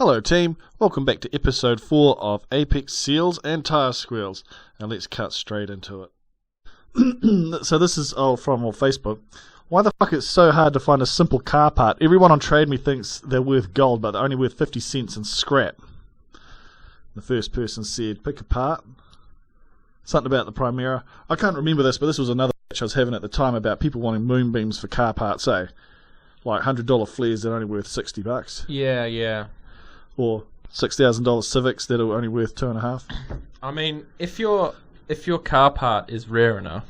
Hello team, welcome back to episode 4 of Apex Seals and Tyre Squeels. Now let's cut straight into it. So this is from Facebook. Why the fuck it's so hard to find a simple car part? Everyone on Trade Me thinks they're worth gold, but they're only worth 50 cents in scrap. The first person said, pick a part. Something about the Primera. I can't remember this, but this was another pitch I was having at the time about people wanting moonbeams for car parts, eh? Like $100 flares that are only worth $60. Yeah. Or $6,000 Civics that are only worth $2.5. I mean, if your car part is rare enough,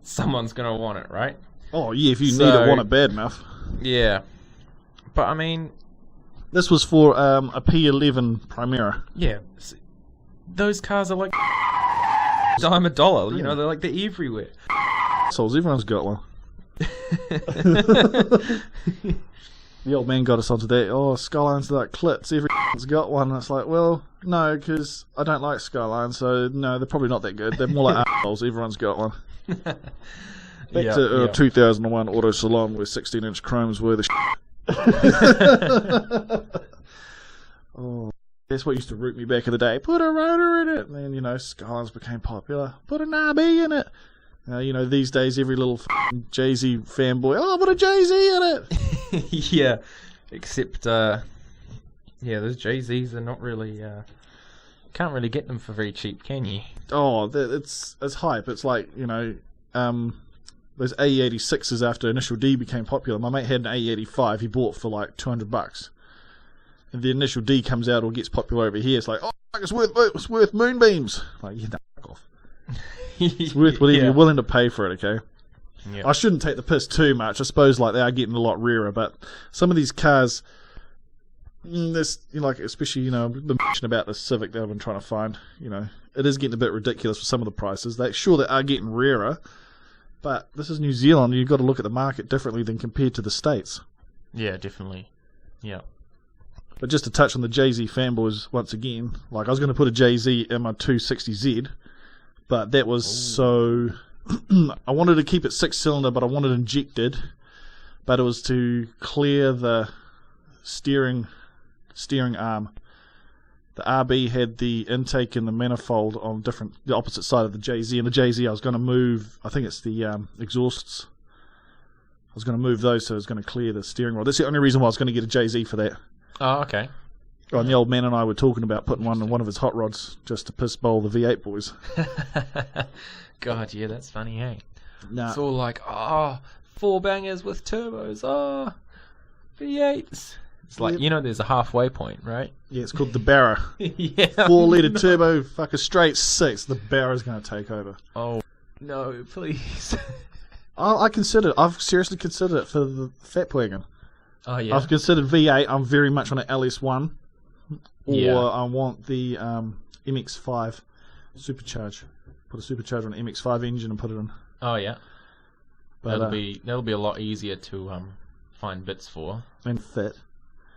someone's gonna want it, right? Oh yeah, if you need it, want it bad enough. Yeah, but I mean, this was for a P11 Primera. Yeah, those cars are like dime a dollar. You know, they're everywhere. So everyone's got one. The old man got us onto that. Oh, Skylines are like clits. Everyone's got one. And it's like, well, no, because I don't like Skylines, so no, they're probably not that good. They're more like assholes. Everyone's got one. Back to 2001 Auto Salon where 16-inch chromes were the Oh, that's what used to root me back in the day. Put a rotor in it. And then, Skylines became popular. Put an RB in it. These days every little Jay-Z fanboy, put a Jay-Z in it. Yeah, except, those Jay-Z's are not really, can't really get them for very cheap, can you? Oh, it's hype. It's like, those AE86s after Initial D became popular. My mate had an AE85 he bought for like $200. And the Initial D comes out or gets popular over here. It's like, it's worth moonbeams. Like, yeah, fuck off. It's worth whatever you're willing to pay for it, okay? Yep. I shouldn't take the piss too much. I suppose like they are getting a lot rarer, but some of these cars, especially, I've been mentioning about the Civic that I've been trying to find, it is getting a bit ridiculous for some of the prices. They are getting rarer, but this is New Zealand. You've got to look at the market differently than compared to the States. Yeah, definitely. Yeah. But just to touch on the Jay-Z fanboys once again, like I was going to put a Jay-Z in my 260Z, but that was so... I wanted to keep it 6-cylinder, but I wanted it injected. But it was to clear the steering arm. The RB had the intake and the manifold on the opposite side of the JZ. And the JZ I was going to move, I think it's the exhausts. I was going to move those so it was going to clear the steering rod. That's the only reason why I was going to get a JZ for that. Oh, okay. Oh, and the old man and I were talking about putting one in one of his hot rods just to piss bowl the V8 boys. God, yeah, that's funny, hey? Nah. It's all like, 4 bangers with turbos, V8s. It's like, there's a halfway point, right? Yeah, it's called the Barra. Yeah. 4-litre turbo, fucking straight 6. The Barra's going to take over. Oh, no, please. I've seriously considered it for the Fat Wagon. Oh, yeah. I've considered V8. I'm very much on an LS1. Or I want the MX-5 supercharge. Put a supercharger on an MX-5 engine and put it in. Oh yeah, but, that'll be a lot easier to find bits for and fit.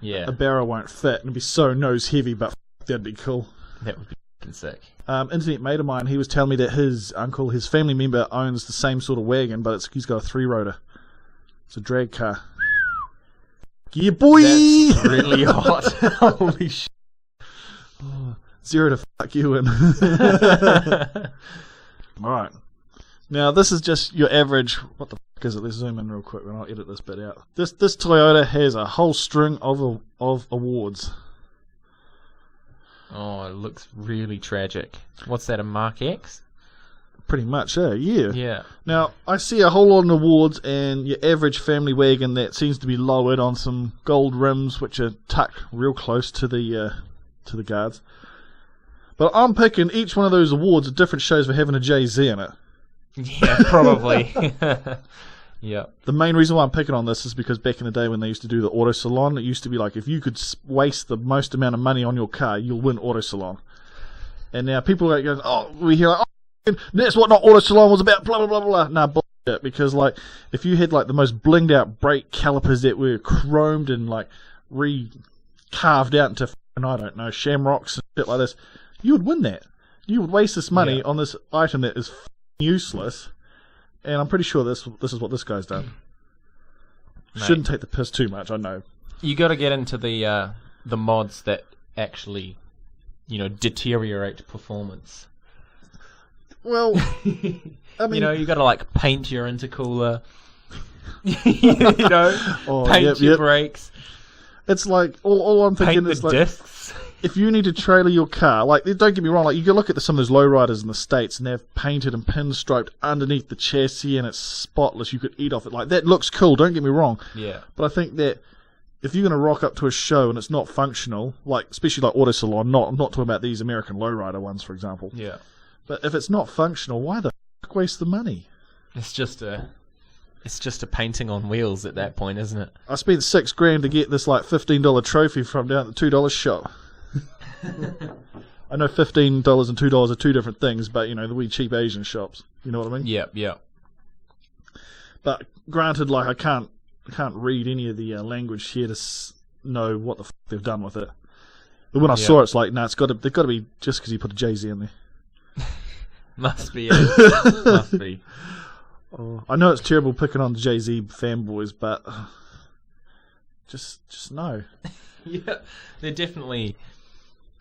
Yeah, a Barra won't fit and it'd be so nose heavy, but that'd be cool. That would be fucking sick. Internet mate of mine, he was telling me that his family member owns the same sort of wagon, but he's got a 3-rotor. It's a drag car. Yeah, boy. That's really hot. Holy shit. 0 to fuck you in. Alright. Now, this is just your average... What the fuck is it? Let's zoom in real quick and I'll edit this bit out. This Toyota has a whole string of awards. Oh, it looks really tragic. What's that, a Mark X? Pretty much, yeah. Yeah. Now, I see a whole lot of awards and your average family wagon that seems to be lowered on some gold rims which are tucked real close to the guards. But I'm picking each one of those awards at different shows for having a Jay-Z in it. Yeah, probably. Yeah. The main reason why I'm picking on this is because back in the day when they used to do the Auto Salon, it used to be like if you could waste the most amount of money on your car, you'll win Auto Salon. And now people are going, we hear that's what not Auto Salon was about, blah, blah, blah, blah. Nah, bullshit. Because like if you had like the most blinged out brake calipers that were chromed and like carved out into, I don't know, shamrocks and shit like this, you would win that. You would waste this money on this item that is useless, and I'm pretty sure this is what this guy's done. Mate, shouldn't take the piss too much, I know. You got to get into the the mods that actually, deteriorate performance. Well, I mean, you got to like paint your intercooler. Paint your brakes. It's like all I'm thinking paint is the like discs. if you need to trailer your car, like don't get me wrong, like you can look at some of those lowriders in the States and they've painted and pinstriped underneath the chassis and it's spotless. You could eat off it. Like that looks cool. Don't get me wrong. Yeah. But I think that if you're going to rock up to a show and it's not functional, like especially like Auto Salon, I'm not talking about these American lowrider ones, for example. Yeah. But if it's not functional, why the fuck waste the money? It's just a painting on wheels at that point, isn't it? I spent $6,000 to get this like $15 trophy from down at the $2 shop. I know $15 and $2 are two different things, but the wee cheap Asian shops. You know what I mean? Yeah. But granted, like I can't read any of the language here to know what the fuck they've done with it. But when I saw it, it's like, they've got to be just because you put a Jay-Z in there. Must be it. Must be. I know it's terrible picking on the Jay-Z fanboys, but just no. Yeah, they're definitely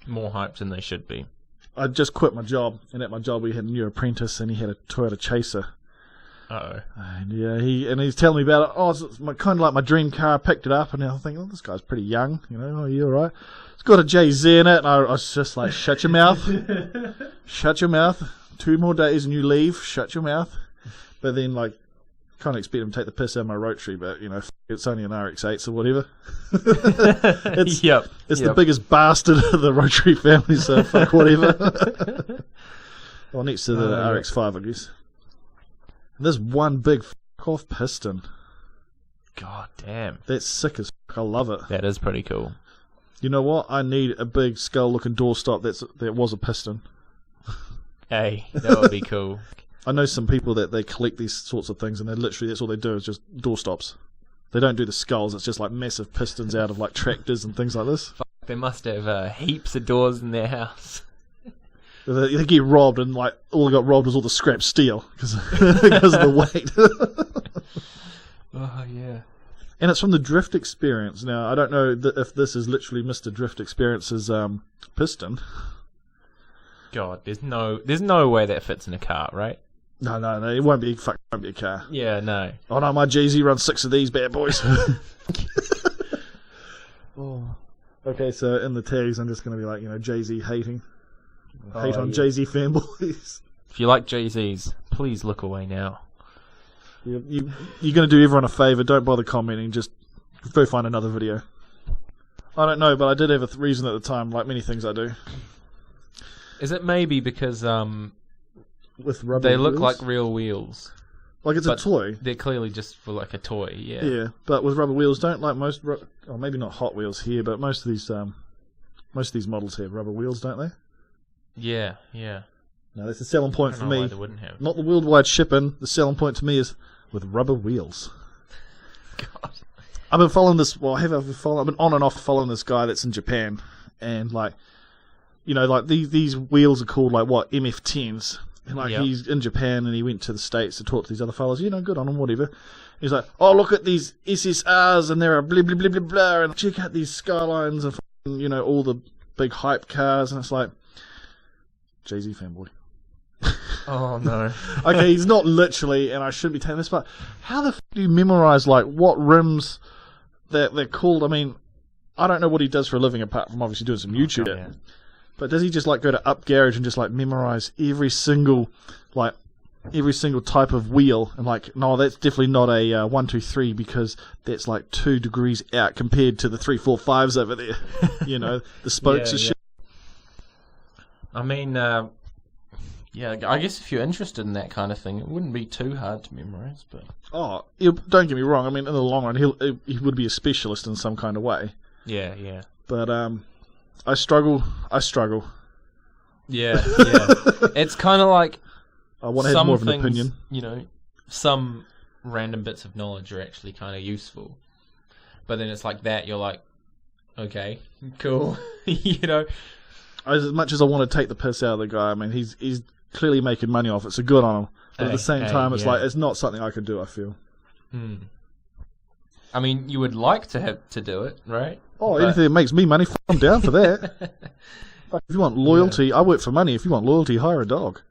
more hyped than they should be. I just quit my job, and at my job we had a new apprentice, and he had a Toyota Chaser. Uh-oh. And he's telling me about it. Oh, it's kind of like my dream car. I picked it up, and I was thinking, this guy's pretty young. Oh, you all right? It's got a Jay-Z in it, and I was just like, shut your mouth. Shut your mouth. 2 more days and you leave. Shut your mouth. But then, like, can't expect him to take the piss out of my rotary, but, it's only an RX-8 or whatever. It's the biggest bastard of the rotary family, so fuck whatever. Well, next to the RX-5, I guess. And there's one big f***-off piston. God damn. That's sick as f***. I love it. That is pretty cool. You know what? I need a big skull-looking doorstop that was a piston. Hey, that would be cool. I know some people that they collect these sorts of things, and that's all they do is just doorstops. They don't do the skulls. It's just like massive pistons out of like tractors and things like this. Fuck, they must have heaps of doors in their house. They get robbed, and like all they got robbed was all the scrap steel because of the weight. Oh yeah. And it's from the Drift Experience. Now I don't know if this is literally Mr. Drift Experience's piston. God, there's no way that fits in a car, right? No, it won't be a car. Yeah, no. Oh no, my Jay-Z runs 6 of these bad boys. Okay, so in the tags, I'm just going to be like, Jay-Z hating. Hate on Jay-Z fanboys. If you like Jay-Z's, please look away now. You're going to do everyone a favour. Don't bother commenting. Just go find another video. I don't know, but I did have a reason at the time, like many things I do. Is it maybe because with rubber they wheels? look like real wheels? Like it's a toy. They're clearly just for like a toy, yeah. Yeah, but with rubber wheels, don't like most, or maybe not Hot Wheels here, but most of these models have rubber wheels, don't they? Yeah. No, that's the selling point for me. Why they wouldn't have. Not the worldwide shipping. The selling point to me is with rubber wheels. God. I've been following this. Well, I've been on and off following this guy that's in Japan, and like, like these wheels are called like what MF10s. And like he's in Japan and he went to the States to talk to these other fellas. Good on him, whatever. He's like, oh, look at these SSRs and they're a blah blah blah blah blah, and check out these Skylines and all the big hype cars, and it's like, Jay-Z fanboy. Oh no. Okay, he's not literally, and I shouldn't be taking this, but how the f*** do you memorize like what rims they're called? I mean, I don't know what he does for a living apart from obviously doing some YouTube. Yeah. But does he just like go to Up Garage and just like memorize every single type of wheel and like, no, that's definitely not a 1, 2, 3 because that's like 2 degrees out compared to the 3, 4, 5s over there. The spokes and shit. I mean, I guess if you're interested in that kind of thing, it wouldn't be too hard to memorize. But don't get me wrong. I mean, in the long run, he would be a specialist in some kind of way. Yeah. But I struggle. Yeah. It's kind of like I want to have more of an opinion. Some random bits of knowledge are actually kind of useful, but then it's like that. You're like, okay, cool. As much as I want to take the piss out of the guy, I mean, he's clearly making money off it, so good on him. But at the same time, it's like it's not something I could do. I feel. I mean, you would like to have to do it, right? Oh, anything that makes me money, I'm down for that. If you want loyalty, I work for money. If you want loyalty, hire a dog.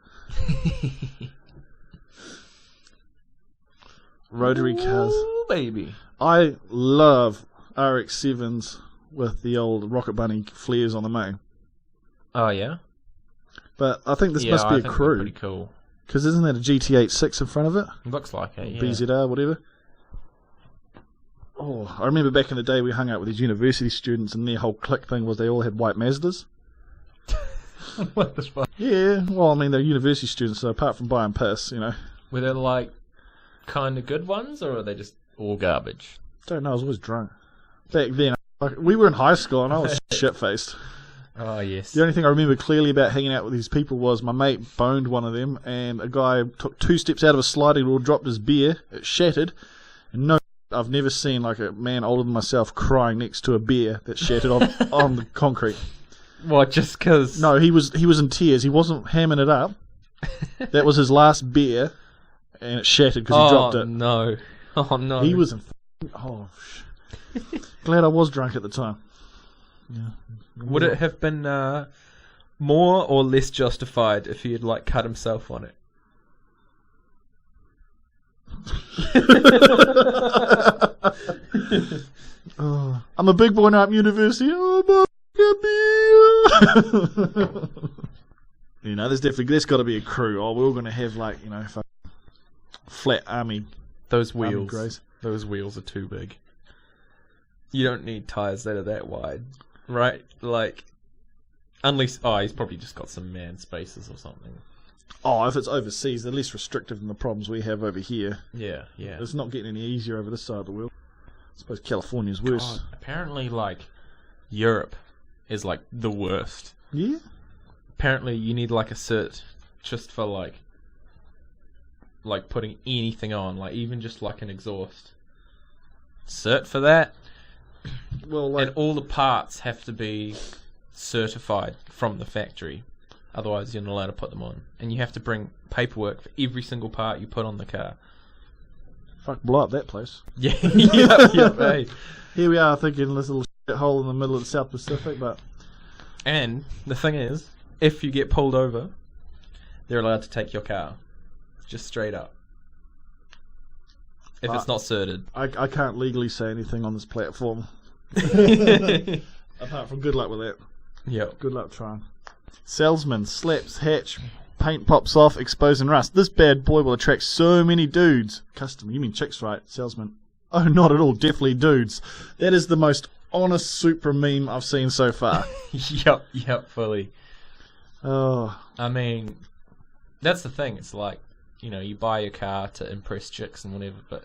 Rotary cars. Ooh, baby. I love RX-7s with the old Rocket Bunny flares on the main. Oh, yeah? But I think this must be a crew. Pretty cool. Because isn't that a GT86 in front of it? Looks like it, yeah. BZR, whatever. Oh, I remember back in the day we hung out with these university students and their whole clique thing was they all had white Mazdas. What the fuck? Yeah, well, I mean, they're university students, so apart from buying piss, you know. Were they like kind of good ones, or are they just all garbage? Don't know, I was always drunk. Back then, we were in high school and I was shit-faced. Oh, yes. The only thing I remember clearly about hanging out with these people was my mate boned one of them and a guy took 2 steps out of a sliding door, dropped his beer, it shattered, and no, I've never seen like a man older than myself crying next to a beer that shattered on the concrete. What, just because... No, he was in tears. He wasn't hamming it up. That was his last beer, and it shattered because he dropped it. No. Oh, no. He was in... Glad I was drunk at the time. Yeah. Would it have been more or less justified if he had like cut himself on it? Oh, I'm a big boy now at university. Oh my God. You know, there's got to be a crew. Oh, we're all going to have like, you know, flat army. Those Army wheels. Greys. Those wheels are too big. You don't need tyres that are that wide, right? Like, unless he's probably just got some man spaces or something. Oh, if it's overseas, they're less restrictive than the problems we have over here. Yeah. It's not getting any easier over this side of the world. I suppose California's worse. God, apparently, like, Europe is, like, the worst. Yeah? Apparently, you need, like, a cert just for, like putting anything on, like, even just, like, an exhaust. Cert for that? Well, like... And all the parts have to be certified from the factory. Otherwise, you're not allowed to put them on. And you have to bring paperwork for every single part you put on the car. Fuck, blow up that place. Yeah, yep, hey. Here we are thinking this little shit hole in the middle of the South Pacific, but... And the thing is, if you get pulled over, they're allowed to take your car. Just straight up. If it's not certed. I can't legally say anything on this platform. Apart from good luck with that. Yep. Good luck trying. Salesman slaps hatch, paint pops off, exposing rust. This bad boy will attract so many dudes. Customer, you mean chicks, right? Salesman, oh, not at all, definitely dudes. That is the most honest super meme I've seen so far. Yep, fully. Oh, I mean, that's the thing. It's like, you know, you buy your car to impress chicks and whatever, but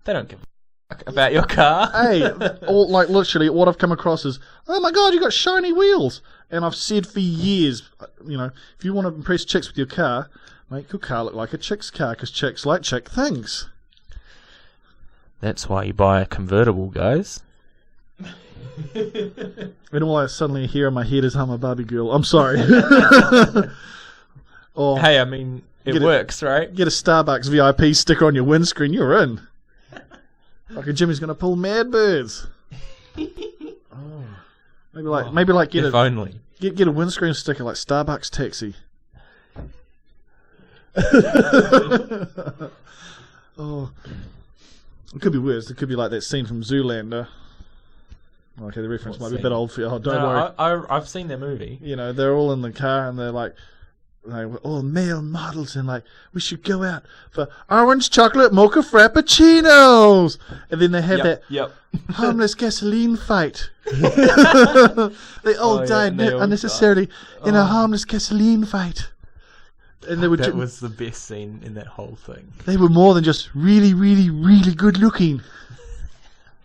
they don't give a fuck about your car. Hey, all, like literally what I've come across is, oh my God, you got shiny wheels. And I've said for years, you know, if you want to impress chicks with your car, make your car look like a chick's car, because chicks like chick things. That's why you buy a convertible, guys. And all I suddenly hear in my head is, I'm a Barbie girl. I'm sorry. Or hey, I mean, it works, right? Get a Starbucks VIP sticker on your windscreen, you're in. Like a Jimmy's going to pull mad birds. Oh. Maybe like get if only. Get a windscreen sticker like Starbucks taxi. Oh, it could be worse. It could be like that scene from Zoolander. Okay, the reference might be a bit old for you. Oh, don't worry. I've seen that movie. You know, they're all in the car and they're like all male models and like, we should go out for orange chocolate mocha frappuccinos. And then they have that harmless gasoline fight. They all died unnecessarily in a harmless gasoline fight. And they were that was the best scene in that whole thing. They were more than just really, really, really good looking.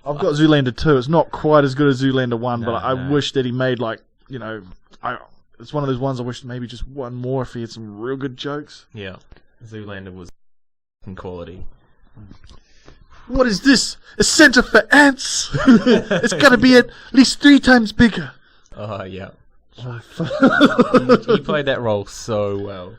I've got Zoolander 2. It's not quite as good as Zoolander 1, but I wish that he made, like, you know, it's one of those ones I wish maybe just one more if he had some real good jokes. Yeah. Zoolander was in quality. What is this? A center for ants? It's got to be at least 3 times bigger. Oh, yeah. Oh, he played that role so well.